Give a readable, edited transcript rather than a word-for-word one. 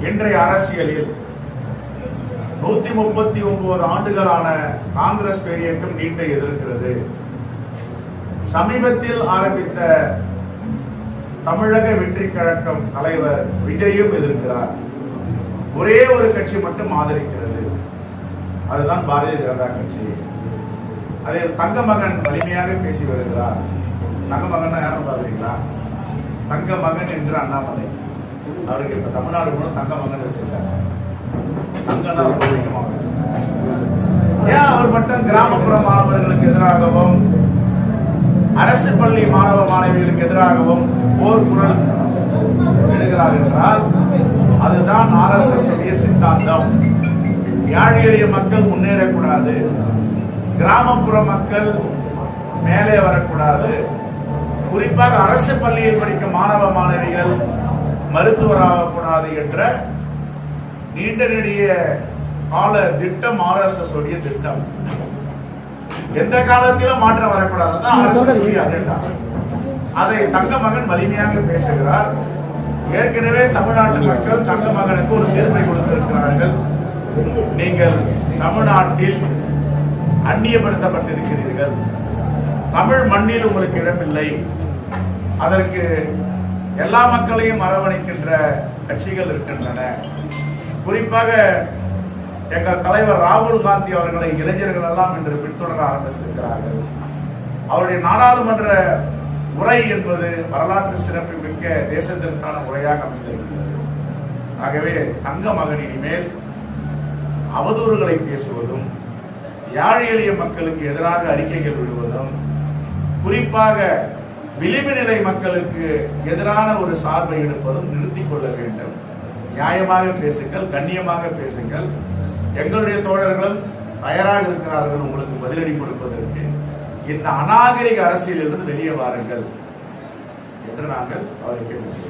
இன்றைய அரசியலில் 139 ஆண்டுகளான காங்கிரஸ் பேரியக்கம் நீட்டை எதிர்க்கிறது. சமீபத்தில் ஆரம்பித்த தமிழக வெற்றி கழகம் தலைவர் விஜயும் எதிர்க்கிறார். ஒரே ஒரு கட்சி மட்டும் ஆதரிக்கிறது, அதுதான் பாரதிய ஜனதா கட்சி. அதில் தங்கமகன் வலிமையாக பேசி வருகிறார். தங்கமகன் யாரும் பாக்குறீங்களா? தங்கமகன் என்று அண்ணாமலை அவருக்கு இப்ப தமிழ்நாடு கூட தங்கமகன் வச்சிருக்காங்க. தங்கன்னா ஏன் அவர் மட்டும் கிராமப்புற மாணவர்களுக்கு எதிராகவும் அரசு பள்ளி மாணவ மாணவிகளுக்கு எதிராகவும் போர் குரல் எழுகிறார் என்றால் அதுதான் RSS உடைய சித்தாந்தம். ஏழை எளிய மக்கள் முன்னேறக்கூடாது, கிராமப்புற மக்கள் மேலே வரக்கூடாது, குறிப்பாக அரசு பள்ளியில் படிக்கும் மாணவ மாணவிகள் மருத்துவராகக்கூடாது என்ற நீண்ட நெடிய கால திட்டம் RSS உடைய திட்டம். எந்த காலத்திலும் மாற்றம் வரக்கூடாது, RSS உடைய அஜெண்டா. அதை தங்கமகன் வலிமையாக பேசுகிறார். ஏற்கனவே தமிழ்நாட்டு மக்கள் தங்கமகனுக்கு ஒரு தீர்ப்பை கொடுத்திருக்கிறார்கள். நீங்கள் தமிழ்நாட்டில் அந்நியப்படுத்தப்பட்டிருக்கிறீர்கள், தமிழ் மண்ணில் உங்களுக்கு இடமில்லை, அதற்கு எல்லா மக்களையும் அரவணைக்கின்ற கட்சிகள் இருக்கின்றன. குறிப்பாக எங்கள் தலைவர் ராகுல் காந்தி அவர்களை இளைஞர்கள் எல்லாம் இன்று பின்தொடர ஆரம்பித்திருக்கிறார்கள். அவருடைய நாடாளுமன்ற உரை என்பது வரலாற்று சிறப்புமிக்க தேசத்திற்கான உரையாக அமைந்திருக்கிறது. ஆகவே தங்கமகன் இனிமேல் அவதூறுகளை பேசுவதும் ஏழை எளிய மக்களுக்கு எதிராக அறிக்கைகள் விடுவதும் குறிப்பாக விளிம்பு நிலை மக்களுக்கு எதிரான ஒரு சார்பை எடுப்பதும் நிறுத்திக் கொள்ள வேண்டும். நியாயமாக பேசுங்கள், கண்ணியமாக பேசுங்கள். எங்களுடைய தோழர்களும் தயாராக இருக்கிறார்கள் உங்களுக்கு பதிலடி கொடுப்பதற்கு. இந்த அநாகரிக அரசியலிலிருந்து வெளியே வாருங்கள் என்று நாங்கள் அவரை கேட்கிறோம்.